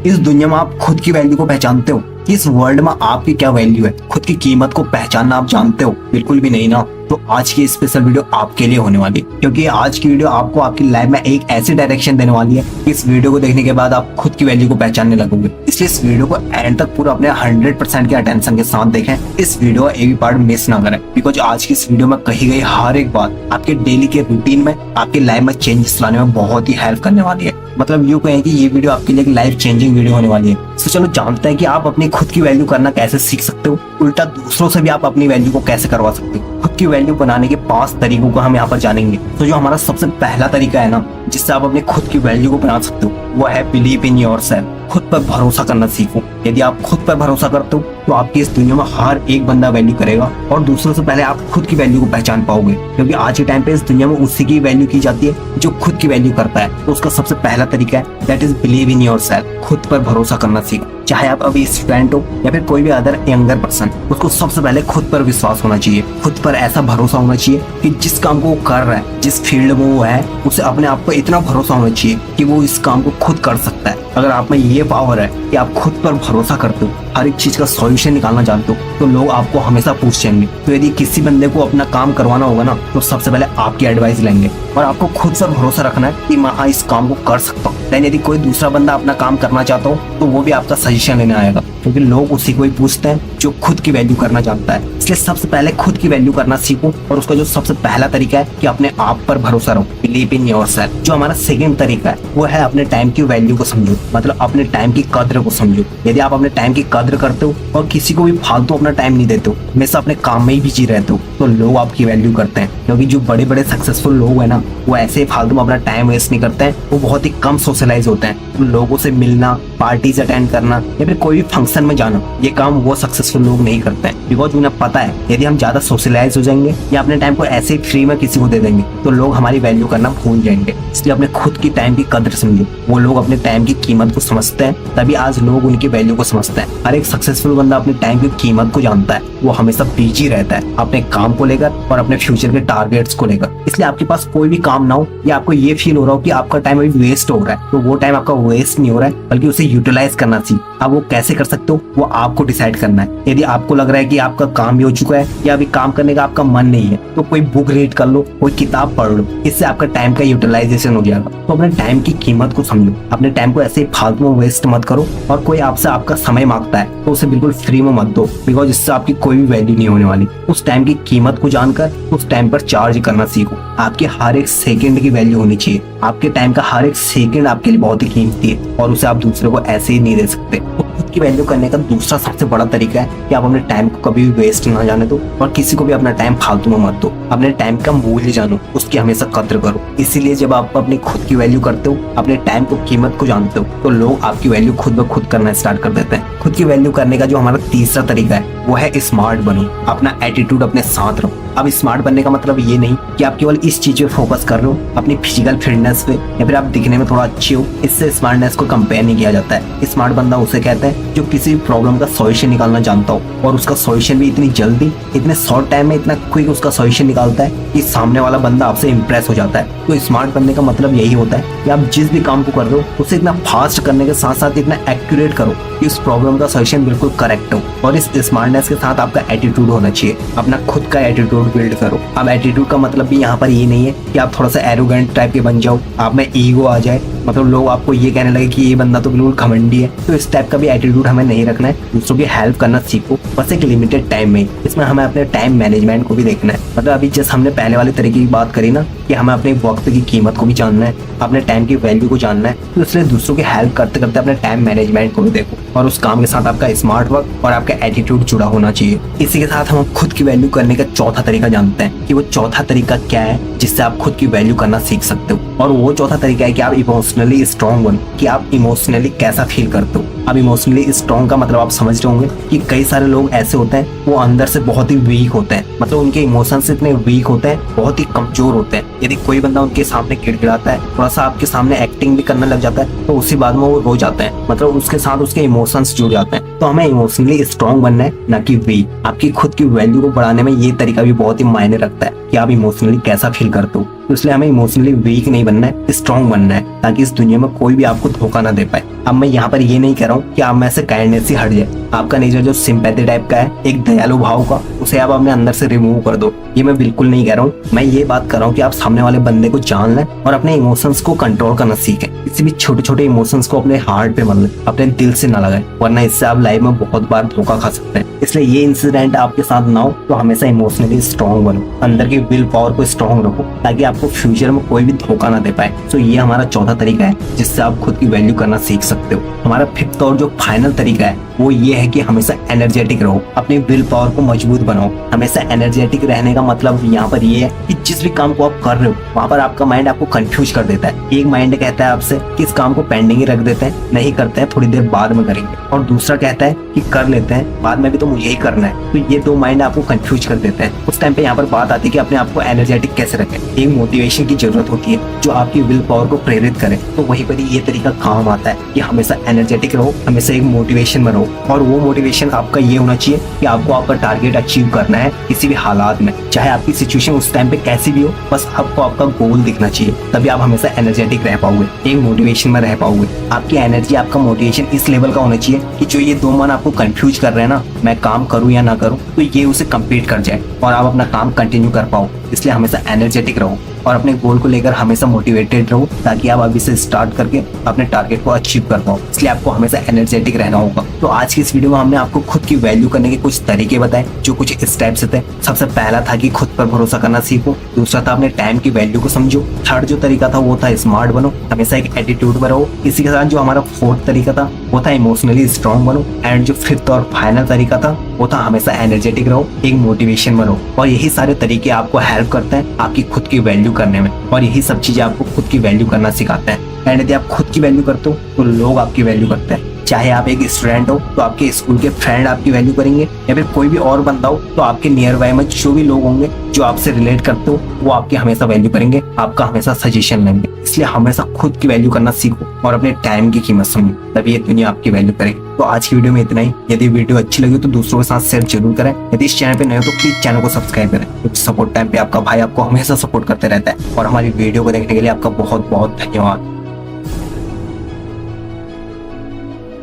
इस दुनिया में आप खुद की वैल्यू को पहचानते हो? इस वर्ल्ड में आपकी क्या वैल्यू है? खुद की कीमत को पहचानना आप जानते हो? बिल्कुल भी नहीं ना। तो आज की स्पेशल वीडियो आपके लिए होने वाली है, क्योंकि आज की वीडियो आपको आपकी लाइफ में एक ऐसी डायरेक्शन देने वाली है कि इस वीडियो को देखने के बाद आप खुद की वैल्यू को पहचानने लगोगे। इसलिए इस वीडियो को एंड तक पूरा अपने 100% के अटेंशन के साथ देखें। इस वीडियो का एक भी पार्ट मिस ना करें, बिकॉज आज की इस वीडियो में कही गई हर एक बात आपके डेली के रूटीन में, आपकी लाइफ में चेंजेस लाने में बहुत ही हेल्प करने वाली है। मतलब यूँ कहें कि ये वीडियो आपके लिए एक लाइफ चेंजिंग वीडियो होने वाली है। तो चलो जानते हैं कि आप अपनी खुद की वैल्यू करना कैसे सीख सकते हो, उल्टा दूसरों से भी आप अपनी वैल्यू को कैसे करवा सकते हो। खुद की वैल्यू बनाने के 5 तरीकों को हम यहाँ पर जानेंगे। तो जो हमारा सबसे पहला तरीका है ना, जिससे आप अपनी खुद की वैल्यू को बना सकते हो, वो है बिलीव इन योरसेल्फ। खुद पर भरोसा करना सीखो। यदि आप खुद पर भरोसा करते हो तो आपकी इस दुनिया में हर एक बंदा वैल्यू करेगा और दूसरों से पहले आप खुद की वैल्यू को पहचान पाओगे, क्योंकि आज के टाइम पे इस दुनिया में उसी की वैल्यू की जाती है जो खुद की वैल्यू करता है। तो उसका सबसे पहला तरीका है that is believe in yourself. खुद पर भरोसा करना सीखो। चाहे आप अभी स्टूडेंट हो या फिर कोई भी अदर यंगर पर्सन, उसको सबसे पहले खुद पर विश्वास होना चाहिए। खुद पर ऐसा भरोसा होना चाहिए कि जिस काम को वो कर रहा है, जिस फील्ड में वो है, उसे अपने आप पर इतना भरोसा होना चाहिए कि वो इस काम को खुद कर सकता है। अगर आप में ये पावर है कि आप खुद पर भरोसा करते हो, हर एक चीज का सॉल्यूशन निकालना जानते हो, तो लोग आपको हमेशा पूछेंगे। तो यदि किसी बंदे को अपना काम करवाना होगा ना, तो सबसे पहले आपकी एडवाइस लेंगे और आपको खुद पर भरोसा रखना है कि मैं हाँ इस काम को कर सकता हूँ। लेकिन यदि कोई दूसरा बंदा अपना काम करना चाहता हो तो वो भी आपका सजेशन लेने आएगा, क्योंकि लोग उसी को ही पूछते हैं जो खुद की वैल्यू करना जानता है। इसलिए सबसे पहले खुद की वैल्यू करना सीखो और उसका जो सबसे पहला तरीका है कि अपने आप पर भरोसा रखो, बिलीव इन योरसेल्फ। जो हमारा सेकंड तरीका है वो है अपने टाइम की वैल्यू को समझो, मतलब अपने टाइम की कद्र को समझो। यदि आप अपने टाइम की कद्र करते हो और किसी को भी फालतू अपना टाइम नहीं देते हो, हमेशा अपने काम में ही बिजी रहते हो, तो लोग आपकी वैल्यू करते हैं। क्योंकि जो बड़े बड़े सक्सेसफुल लोग हैं ना, वो ऐसे फालतू में अपना टाइम वेस्ट नहीं करते हैं। वो बहुत ही कम सोशलाइज होते हैं। तो लोगों से मिलना, पार्टीज अटेंड करना या फिर कोई भी फंक्शन में जाना, ये काम वो सक्सेसफुल लोग नहीं करते हैं। बिकॉज उन्हें पता है यदि हम ज्यादा सोशलाइज हो जाएंगे या अपने टाइम को ऐसे ही फ्री में किसी को दे देंगे तो लोग हमारी वैल्यू करना भूल जाएंगे। इसलिए अपने खुद की टाइम की कद्र समझो। वो लोग अपने टाइम की कीमत को समझते हैं, तभी आज लोग उनकी वैल्यू को समझते हैं। हर एक सक्सेसफुल बंदा अपने टाइम की कीमत को जानता है। वो हमेशा बिजी रहता है अपने काम को लेकर और अपने फ्यूचर के टारगेट्स को लेकर। इसलिए आपके पास कोई भी काम ना हो या आपको ये फील हो रहा हो कि आपका टाइम अभी वेस्ट हो रहा है, तो वो टाइम आपका वेस्ट नहीं हो रहा है, बल्कि उसे यूटिलाइज करना चाहिए। अब वो कैसे कर सकते हो वो आपको डिसाइड करना है। यदि आपको लग रहा है कि आपका काम भी हो चुका है या अभी काम करने का आपका मन नहीं है, तो कोई बुक रीड कर लो, कोई किताब पढ़ लो। इससे आपका टाइम का यूटिलाइजेशन हो जाएगा। तो अपने टाइम की कीमत को समझो। अपने टाइम को ऐसे फालतू में वेस्ट मत करो, और कोई आपसे आपका समय मांगता है तो उसे बिल्कुल फ्री में मत दो, बिकॉज इससे आपकी कोई भी वैल्यू नहीं होने वाली। उस टाइम की कीमत को जानकर उस टाइम पर चार्ज करना सीखो। आपके हर एक सेकंड की वैल्यू होनी चाहिए। आपके टाइम का हर एक सेकंड आपके लिए बहुत ही कीमती है और उसे आप दूसरे को ऐसे ही नहीं दे सकते। खुद की वैल्यू करने का दूसरा सबसे बड़ा तरीका है कि आप अपने टाइम को कभी भी वेस्ट ना जाने दो और किसी को भी अपना टाइम फालतू में मत दो। अपने टाइम का मूल्य जानो, उसकी हमेशा कद्र करो। इसीलिए जब आप अपनी खुद की वैल्यू करते हो, अपने टाइम को कीमत को जानते हो, तो लोग आपकी वैल्यू खुद ब खुद करना स्टार्ट कर देते हैं। खुद की वैल्यू करने का जो हमारा तीसरा तरीका है वो है स्मार्ट बनो। अपना एटीट्यूड अपने साथ रखो। अब स्मार्ट बनने का मतलब ये नहीं कि आप केवल इस चीज पे फोकस कर रहे हो, अपनी फिजिकल फिटनेस पे या फिर आप दिखने में थोड़ा अच्छे हो। इससे स्मार्टनेस को कंपेयर नहीं किया जाता है। स्मार्ट बंदा उसे कहते हैं जो किसी प्रॉब्लम का सॉल्यूशन निकालना जानता हो, और उसका सॉल्यूशन भी इतनी जल्दी, इतने शॉर्ट टाइम में इतना क्विक उसका सॉल्यूशन निकालता है कि सामने वाला बंदा आपसे इंप्रेस हो जाता है। तो स्मार्ट बनने का मतलब यही होता है कि आप जिस भी काम को कर रहे हो उसे इतना फास्ट करने के साथ साथ इतना एक्यूरेट करो कि उस प्रॉब्लम का सॉल्यूशन बिल्कुल करेक्ट हो। और इस स्मार्टनेस के साथ आपका एटीट्यूड होना चाहिए। अपना खुद का एटीट्यूड बिल्ड करो। अब एटीट्यूड का मतलब भी यहाँ पर ये नहीं है कि आप थोड़ा सा एरोगेंट टाइप के बन जाओ, आप में ईगो आ जाए, मतलब लोग आपको ये कहने लगे कि ये बंदा तो बिल्कुल घमंडी है। तो इस टाइप का भी एटीट्यूड हमें नहीं रखना है। दूसरों की हेल्प करना सीखो, बस एक लिमिटेड टाइम में। इसमें हमें अपने टाइम मैनेजमेंट को भी देखना है। मतलब अभी जैसे हमने पहले वाले तरीके की बात करी ना कि हमें अपने वक्त की कीमत को भी जानना है, अपने टाइम की वैल्यू को जानना है, तो इसलिए दूसरों की हेल्प करते करते अपने टाइम मैनेजमेंट को भी देखो। और उस काम के साथ आपका स्मार्ट वर्क और आपका एटीट्यूड जुड़ा होना चाहिए। इसी के साथ हम खुद की वैल्यू करने का चौथा तरीका जानते हैं कि वो चौथा तरीका क्या है जिससे आप खुद की वैल्यू करना सीख सकते हो। और वो चौथा तरीका है कि आप इमोशनली स्ट्रांग बनो, कि आप इमोशनली कैसा फील करते हो। अब इमोशनली स्ट्रांग का मतलब आप समझ रहे होंगे कि कई सारे लोग ऐसे होते हैं वो अंदर से बहुत ही वीक होते हैं, मतलब उनके इमोशंस इतने वीक होते हैं, बहुत ही कमजोर होते हैं। यदि कोई बंदा उनके सामने गिड़गिड़ाता है, थोड़ा सा आपके सामने एक्टिंग भी करने लग जाता है, तो उसी बाद में वो रो जाते हैं, मतलब उसके साथ उसके इमोशंस जुड़ जाते हैं। तो हमें इमोशनली स्ट्रांग बनना है, ना कि वीक। आपकी खुद की वैल्यू को बढ़ाने में ये तरीका भी बहुत ही मायने रखता है कि आप इमोशनली कैसा फील करते हो। तो इसलिए हमें इमोशनली वीक नहीं बनना है, स्ट्रांग बनना है, ताकि इस दुनिया में कोई भी आपको धोखा ना दे पाए। अब मैं यहाँ पर ये नहीं कह रहा हूँ कि आप में से काइंडनेस ही हट जाए। आपका नेचर जो सिंपैथी टाइप का है, एक दयालु भाव का, उसे आप अपने अंदर से रिमूव कर दो। ये मैं बिल्कुल नहीं कह रहा हूँ। मैं ये बात कर रहा हूँ कि आप सामने वाले बंदे को जान लें और अपने इमोशंस को कंट्रोल करना सीखें। किसी भी छोटे छोटे इमोशंस को अपने हार्ट पे मत लें, अपने दिल से ना लगाएं, वरना इससे आप लाइफ में बहुत बार धोखा खा सकते हैं। इसलिए ये इंसिडेंट आपके साथ ना हो, तो हमेशा इमोशनली स्ट्रांग बनो, अंदर की विल पावर को स्ट्रांग रखो, ताकि आपको फ्यूचर में कोई भी धोखा ना दे पाए। तो ये हमारा चौथा तरीका है जिससे आप खुद की वैल्यू करना सीख सकते हो। हमारा फिफ्थ और जो फाइनल तरीका है वो ये है कि हमेशा एनर्जेटिक रहो, अपनी विल पावर को मजबूत बनाओ। हमेशा एनर्जेटिक रहने का मतलब यहाँ पर ये है कि जिस भी काम को आप कर रहे हो वहाँ पर आपका माइंड आपको कंफ्यूज कर देता है। एक माइंड कहता है आपसे कि इस काम को पेंडिंग ही रख देते हैं, नहीं करते हैं, थोड़ी देर बाद में करेंगे, और दूसरा कहता है कि कर लेते हैं, बाद में भी तो मुझे ही करना है। तो ये दो माइंड आपको कंफ्यूज कर देते हैं। उस टाइम पे यहाँ पर बात आती है कि अपने आप को एनर्जेटिक कैसे रखें। एक मोटिवेशन की जरूरत होती है जो आपकी विल पावर को प्रेरित करे। तो वहीं पर ये तरीका काम आता है कि हमेशा एनर्जेटिक रहो, हमेशा एक मोटिवेशन में रहो, और वो मोटिवेशन आपका ये होना चाहिए कि आपको आपका टारगेट अचीव करना है किसी भी हालात में, चाहे आपकी सिचुएशन उस टाइम पे कैसी भी हो, बस आपको आपका गोल दिखना चाहिए। तभी आप हमेशा एनर्जेटिक रह पाओगे, एक मोटिवेशन में रह पाओगे। आपकी एनर्जी, आपका मोटिवेशन इस लेवल का होना चाहिए कि जो ये दो मन आपको कंफ्यूज कर रहे हैं ना, मैं काम करूं या ना करूं, तो ये उसे कंप्लीट कर जाए और आप अपना काम कंटिन्यू कर पाओ। इसलिए हमेशा एनर्जेटिक रहो और अपने गोल को लेकर हमेशा मोटिवेटेड रहो, ताकि आप अभी से स्टार्ट करके अपने टारगेट को अचीव कर पाओ। इसलिए आपको हमेशा एनर्जेटिक रहना होगा। तो आज की इस वीडियो में हमने आपको खुद की वैल्यू करने के कुछ तरीके बताए, जो कुछ स्टेप्स थे। सबसे पहला था कि खुद पर भरोसा करना सीखो, दूसरा था अपने टाइम की वैल्यू को समझो, थर्ड जो तरीका था वो था स्मार्ट बनो, हमेशा एक एटीट्यूड में रहो। इसी के साथ जो हमारा फोर्थ तरीका था वो था इमोशनली स्ट्रांग बनो, एंड जो फिफ्थ और फाइनल तरीका था वो था हमेशा एनर्जेटिक रहो, एक मोटिवेशन में रहो। और यही सारे तरीके आपको हेल्प करते हैं आपकी खुद की वैल्यू करने में, और यही सब चीजें आपको खुद की वैल्यू करना सिखाते हैं। एंड यदि आप खुद की वैल्यू करते हो तो लोग आपकी वैल्यू करते हैं। चाहे आप एक स्टूडेंट हो तो आपके स्कूल के फ्रेंड आपकी वैल्यू करेंगे, या फिर कोई भी और बंदा हो तो आपके नियर बाय में जो भी लोग होंगे जो आपसे रिलेट करते हो वो आपकी हमेशा वैल्यू करेंगे, आपका हमेशा सजेशन लेंगे। इसलिए हमेशा खुद की वैल्यू करना सीखो और अपने टाइम की कीमत समझो, तभी ये दुनिया आपकी वैल्यू करेगी। तो आज की वीडियो में इतना ही। यदि वीडियो अच्छी लगी तो दूसरों के साथ शेयर जरूर करें। यदि इस चैनल पे नए हो तो प्लीज चैनल को सब्सक्राइब करें, क्योंकि सपोर्ट टाइम पे आपका भाई आपको हमेशा सपोर्ट करते रहता है। और हमारी वीडियो को देखने के लिए आपका बहुत बहुत धन्यवाद।